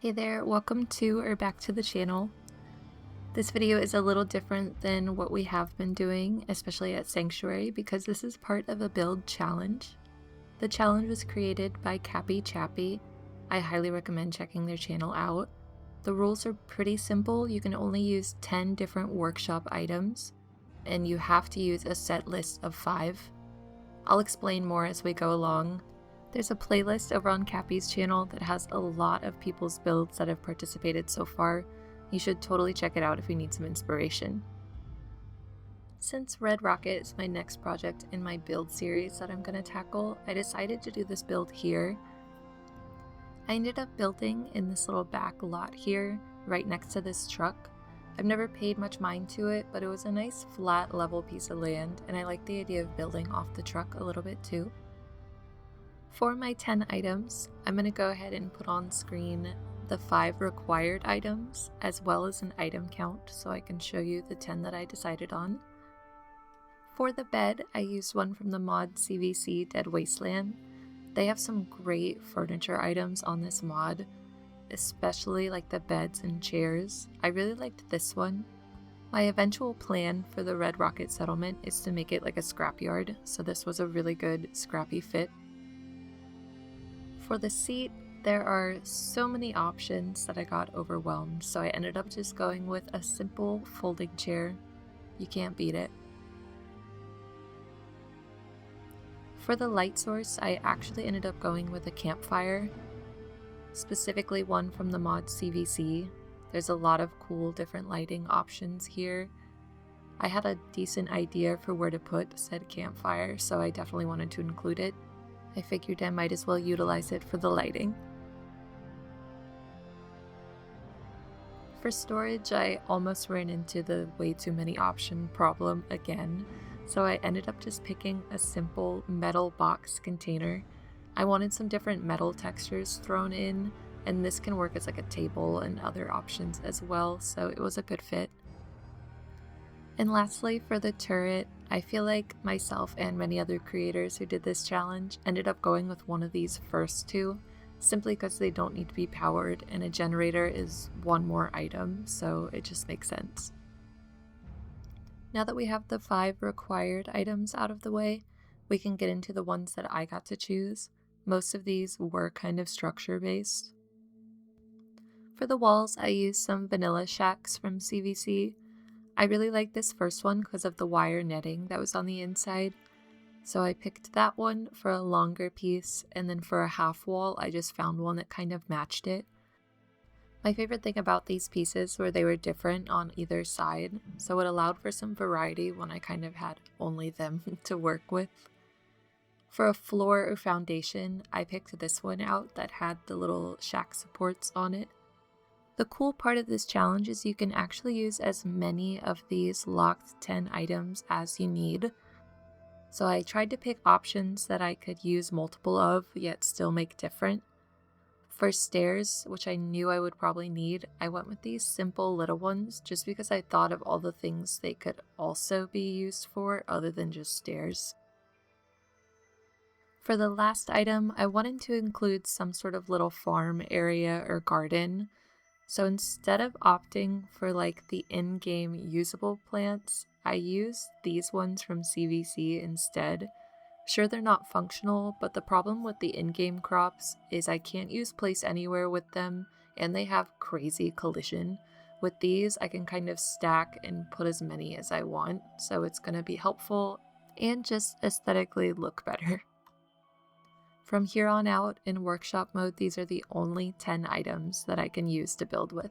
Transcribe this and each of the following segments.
Hey there, welcome to or back to the channel. This video is a little different than what we have been doing, especially at Sanctuary, because this is part of a build challenge. The challenge was created by Cappy. I highly recommend checking their channel out. The rules are pretty simple. You can only use 10 different workshop items, and you have to use a set list of 5. I'll explain more as we go along. There's a playlist over on Cappy's channel that has a lot of people's builds that have participated so far. You should totally check it out if you need some inspiration. Since Red Rocket is my next project in my build series that I'm going to tackle, I decided to do this build here. I ended up building in this little back lot here, right next to this truck. I've never paid much mind to it, but it was a nice flat level piece of land, and I like the idea of building off the truck a little bit too. For my 10 items, I'm going to go ahead and put on screen the 5 required items as well as an item count so I can show you the 10 that I decided on. For the bed, I used one from the mod CVC Dead Wasteland. They have some great furniture items on this mod, especially like the beds and chairs. I really liked this one. My eventual plan for the Red Rocket settlement is to make it like a scrapyard, so this was a really good scrappy fit. For the seat, there are so many options that I got overwhelmed, so I ended up just going with a simple folding chair. You can't beat it. For the light source, I actually ended up going with a campfire, specifically one from the mod CVC. There's a lot of cool different lighting options here. I had a decent idea for where to put said campfire, so I definitely wanted to include it. I figured I might as well utilize it for the lighting. For storage, I almost ran into the way too many option problem again, so I ended up just picking a simple metal box container. I wanted some different metal textures thrown in, and this can work as like a table and other options as well, so it was a good fit. And lastly, for the turret, I feel like myself and many other creators who did this challenge ended up going with one of these first two, simply because they don't need to be powered and a generator is one more item, so it just makes sense. Now that we have the 5 required items out of the way, we can get into the ones that I got to choose. Most of these were kind of structure based. For the walls, I used some vanilla shacks from CVC. I really liked this first one because of the wire netting that was on the inside, so I picked that one for a longer piece, and then for a half wall I just found one that kind of matched it. My favorite thing about these pieces were they were different on either side, so it allowed for some variety when I kind of had only them to work with. For a floor or foundation, I picked this one out that had the little shack supports on it. The cool part of this challenge is you can actually use as many of these locked 10 items as you need. So I tried to pick options that I could use multiple of, yet still make different. For stairs, which I knew I would probably need, I went with these simple little ones just because I thought of all the things they could also be used for other than just stairs. For the last item, I wanted to include some sort of little farm area or garden. So instead of opting for like the in-game usable plants, I used these ones from CVC instead. Sure, they're not functional, but the problem with the in-game crops is I can't use place anywhere with them, and they have crazy collision. With these, I can kind of stack and put as many as I want, so it's going to be helpful and just aesthetically look better. From here on out, in workshop mode, these are the only 10 items that I can use to build with.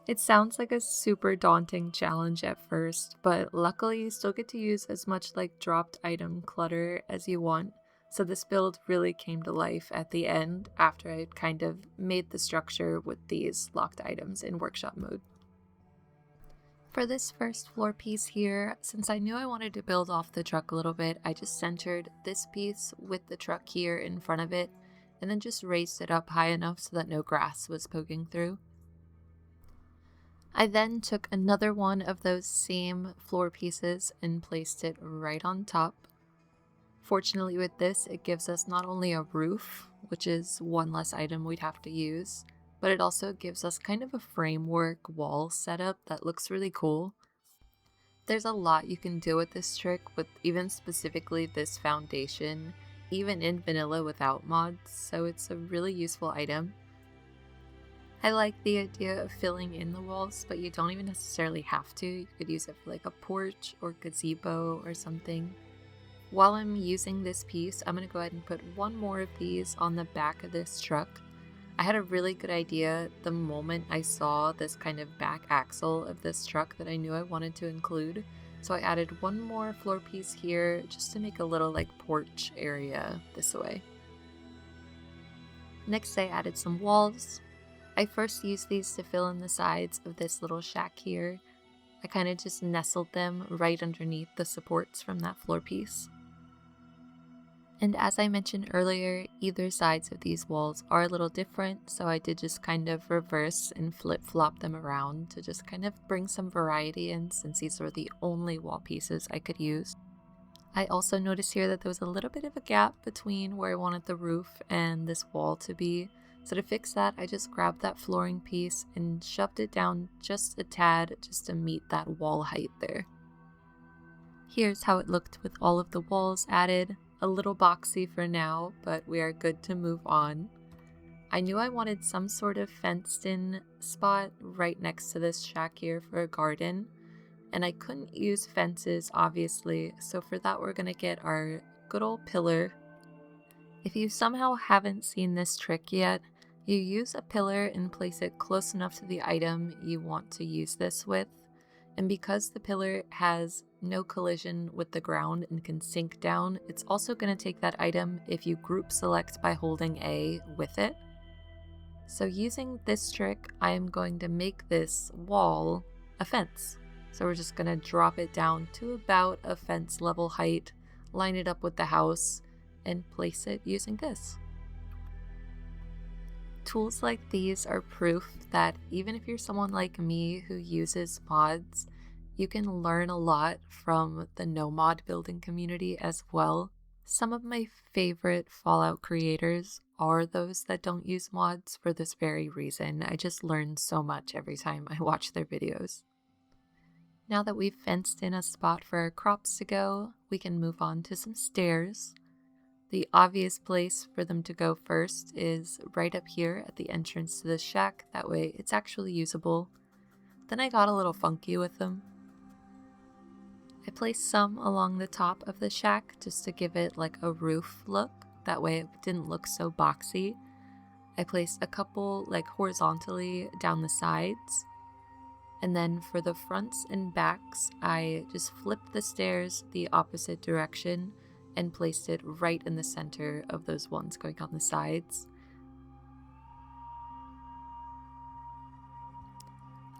It sounds like a super daunting challenge at first, but luckily you still get to use as much like dropped item clutter as you want, so this build really came to life at the end after I had kind of made the structure with these locked items in workshop mode. For this first floor piece here, since I knew I wanted to build off the truck a little bit, I just centered this piece with the truck here in front of it, and then just raised it up high enough so that no grass was poking through. I then took another one of those same floor pieces and placed it right on top. Fortunately with this, it gives us not only a roof, which is one less item we'd have to use, but it also gives us kind of a framework wall setup that looks really cool. There's a lot you can do with this trick, with even specifically this foundation, even in vanilla without mods, so it's a really useful item. I like the idea of filling in the walls, but you don't even necessarily have to. You could use it for like a porch or gazebo or something. While I'm using this piece, I'm going to go ahead and put one more of these on the back of this truck. I had a really good idea the moment I saw this kind of back axle of this truck that I knew I wanted to include. So I added one more floor piece here just to make a little like porch area this way. Next I added some walls. I first used these to fill in the sides of this little shack here. I kind of just nestled them right underneath the supports from that floor piece. And as I mentioned earlier, either sides of these walls are a little different, so I did just kind of reverse and flip-flop them around to just kind of bring some variety in, since these were the only wall pieces I could use. I also noticed here that there was a little bit of a gap between where I wanted the roof and this wall to be. So to fix that, I just grabbed that flooring piece and shoved it down just a tad just to meet that wall height there. Here's how it looked with all of the walls added. A little boxy for now, but we are good to move on. I knew I wanted some sort of fenced in spot right next to this shack here for a garden, and I couldn't use fences obviously, so for that we're gonna get our good old pillar. If you somehow haven't seen this trick yet, you use a pillar and place it close enough to the item you want to use this with. And because the pillar has no collision with the ground and can sink down, it's also going to take that item if you group select by holding A with it. So using this trick, I am going to make this wall a fence. So we're just going to drop it down to about a fence level height, line it up with the house, and place it using this. Tools like these are proof that even if you're someone like me who uses mods, you can learn a lot from the no mod building community as well. Some of my favorite Fallout creators are those that don't use mods for this very reason. I just learn so much every time I watch their videos. Now that we've fenced in a spot for our crops to go, we can move on to some stairs. The obvious place for them to go first is right up here at the entrance to the shack, that way it's actually usable. Then I got a little funky with them. I placed some along the top of the shack just to give it like a roof look, that way it didn't look so boxy. I placed a couple like horizontally down the sides. And then for the fronts and backs, I just flipped the stairs the opposite direction and placed it right in the center of those ones going on the sides.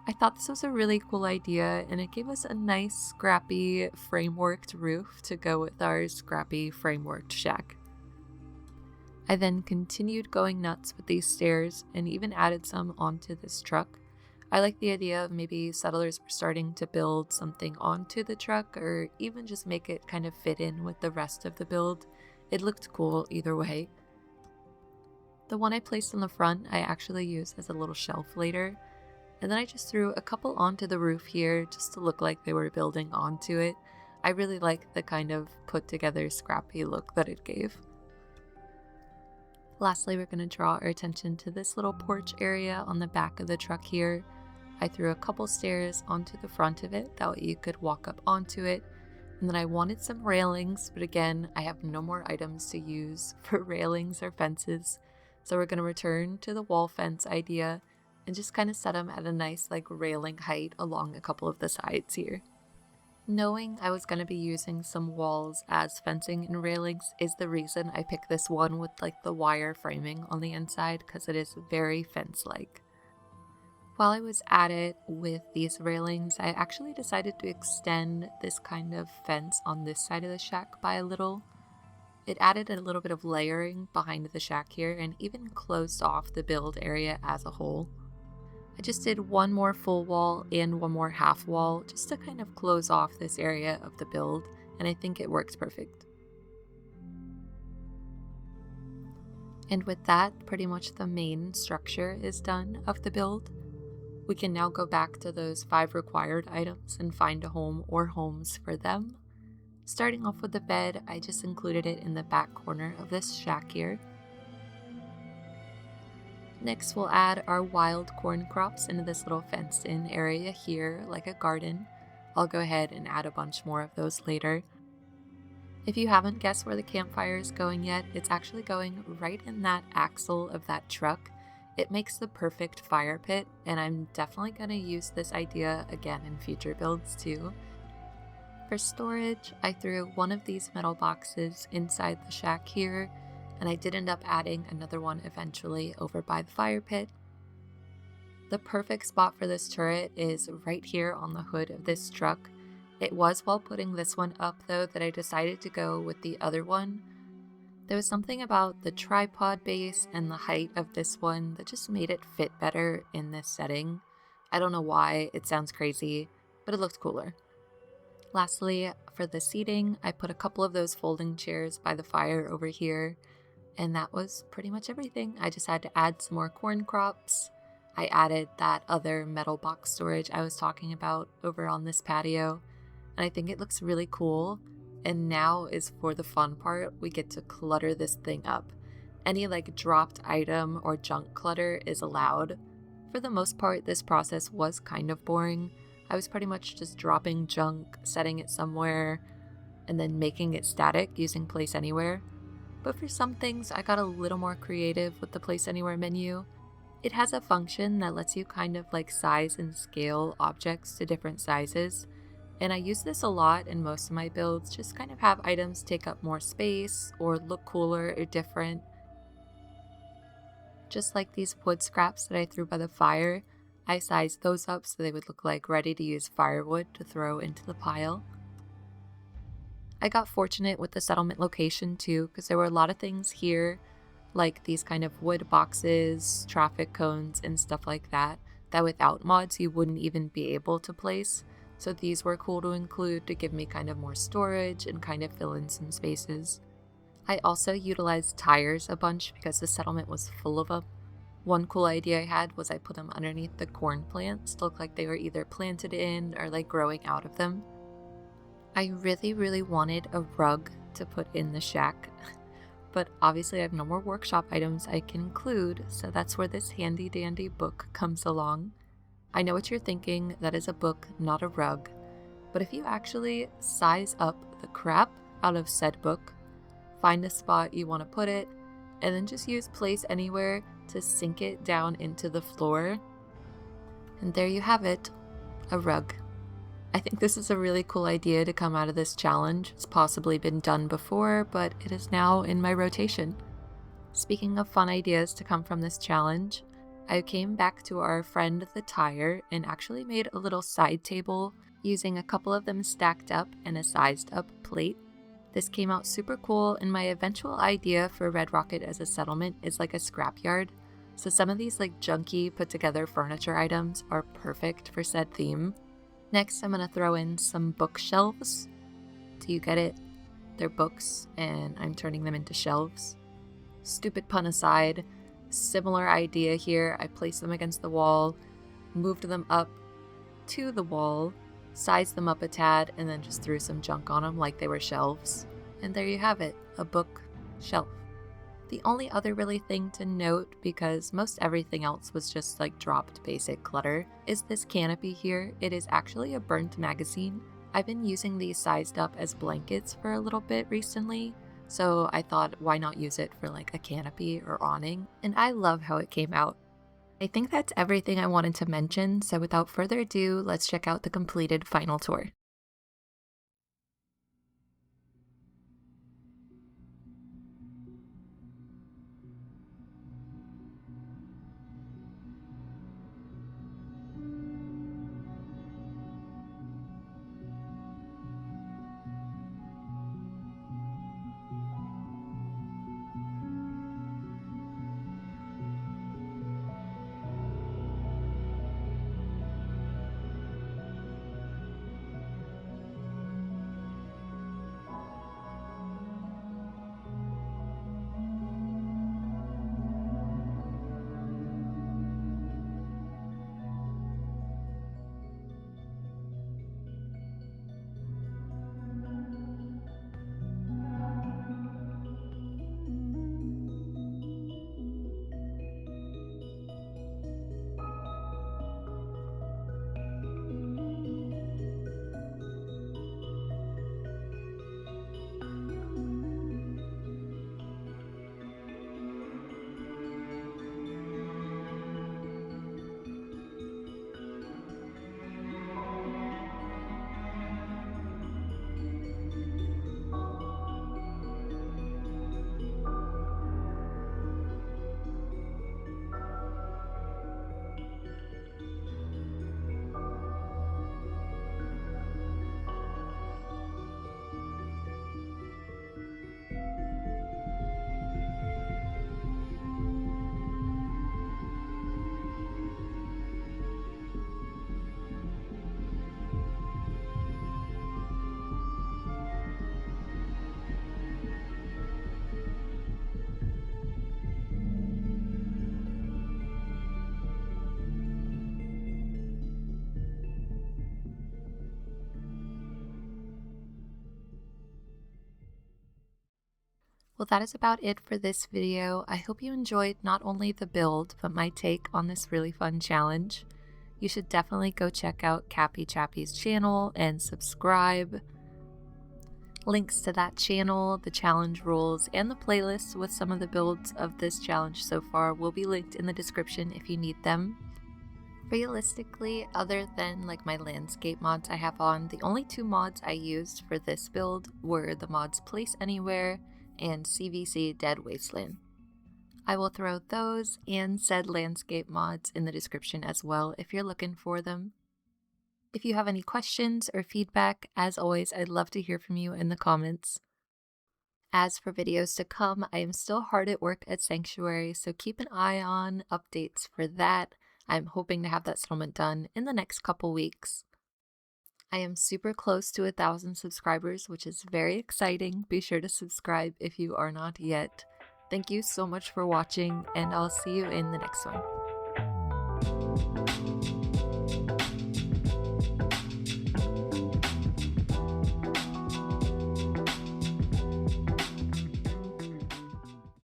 I thought this was a really cool idea, and it gave us a nice scrappy frameworked roof to go with our scrappy frameworked shack. I then continued going nuts with these stairs and even added some onto this truck. I like the idea of maybe settlers were starting to build something onto the truck, or even just make it kind of fit in with the rest of the build. It looked cool either way. The one I placed on the front I actually used as a little shelf later, and then I just threw a couple onto the roof here just to look like they were building onto it. I really like the kind of put together scrappy look that it gave. Lastly, we're going to draw our attention to this little porch area on the back of the truck here. I threw a couple stairs onto the front of it, that way you could walk up onto it. And then I wanted some railings, but again, I have no more items to use for railings or fences. So we're going to return to the wall fence idea and just kind of set them at a nice like railing height along a couple of the sides here. Knowing I was going to be using some walls as fencing and railings is the reason I picked this one with like the wire framing on the inside, because it is very fence-like. While I was at it with these railings, I actually decided to extend this kind of fence on this side of the shack by a little. It added a little bit of layering behind the shack here and even closed off the build area as a whole. I just did one more full wall and one more half wall just to kind of close off this area of the build, and I think it works perfect. And with that, pretty much the main structure is done of the build. We can now go back to those 5 required items and find a home or homes for them. Starting off with the bed, I just included it in the back corner of this shack here. Next, we'll add our wild corn crops into this little fenced-in area here, like a garden. I'll go ahead and add a bunch more of those later. If you haven't guessed where the campfire is going yet, it's actually going right in that axle of that truck. It makes the perfect fire pit, and I'm definitely going to use this idea again in future builds too. For storage, I threw one of these metal boxes inside the shack here, and I did end up adding another one eventually over by the fire pit. The perfect spot for this turret is right here on the hood of this truck. It was while putting this one up though that I decided to go with the other one. There was something about the tripod base and the height of this one that just made it fit better in this setting. I don't know why, it sounds crazy, but it looked cooler. Lastly, for the seating, I put a couple of those folding chairs by the fire over here, and that was pretty much everything. I just had to add some more corn crops. I added that other metal box storage I was talking about over on this patio, and I think it looks really cool. And now is for the fun part. We get to clutter this thing up. Any like dropped item or junk clutter is allowed. For the most part, this process was kind of boring. I was pretty much just dropping junk, setting it somewhere, and then making it static using Place Anywhere. But for some things, I got a little more creative with the Place Anywhere menu. It has a function that lets you kind of like size and scale objects to different sizes. And I use this a lot in most of my builds, just kind of have items take up more space or look cooler or different. Just like these wood scraps that I threw by the fire, I sized those up so they would look like ready to use firewood to throw into the pile. I got fortunate with the settlement location too, because there were a lot of things here, like these kind of wood boxes, traffic cones, and stuff like that without mods you wouldn't even be able to place. So these were cool to include to give me kind of more storage and kind of fill in some spaces. I also utilized tires a bunch because the settlement was full of them. One cool idea I had was I put them underneath the corn plants to look like they were either planted in or like growing out of them. I really wanted a rug to put in the shack, but obviously I have no more workshop items I can include, so that's where this handy dandy book comes along. I know what you're thinking, that is a book, not a rug, but if you actually size up the crap out of said book, find a spot you want to put it, and then just use Place Anywhere to sink it down into the floor, and there you have it, a rug. I think this is a really cool idea to come out of this challenge. It's possibly been done before, but it is now in my rotation. Speaking of fun ideas to come from this challenge, I came back to our friend the tire and actually made a little side table using a couple of them stacked up and a sized up plate. This came out super cool, and my eventual idea for Red Rocket as a settlement is like a scrapyard. So some of these like junky put together furniture items are perfect for said theme. Next, I'm going to throw in some bookshelves. Do you get it? They're books, and I'm turning them into shelves. Stupid pun aside, similar idea here. I placed them against the wall, moved them up to the wall, sized them up a tad, and then just threw some junk on them like they were shelves. And there you have it, a book shelf. The only other really thing to note, because most everything else was just like dropped basic clutter, is this canopy here. It is actually a burnt magazine. I've been using these sized up as blankets for a little bit recently, so I thought why not use it for like a canopy or awning, and I love how it came out. I think that's everything I wanted to mention, so without further ado, let's check out the completed final tour. Well, that is about it for this video. I hope you enjoyed not only the build, but my take on this really fun challenge. You should definitely go check out Cappy Chappy's channel and subscribe. Links to that channel, the challenge rules, and the playlists with some of the builds of this challenge so far will be linked in the description if you need them. Realistically, other than like my landscape mods I have on, the only two mods I used for this build were the mods Place Anywhere and CVC Dead Wasteland. I will throw those and said landscape mods in the description as well if you're looking for them. If you have any questions or feedback, as always, I'd love to hear from you in the comments. As for videos to come, I am still hard at work at Sanctuary, so keep an eye on updates for that. I'm hoping to have that settlement done in the next couple weeks. I am super close to 1,000 subscribers, which is very exciting. Be sure to subscribe if you are not yet. Thank you so much for watching, and I'll see you in the next one.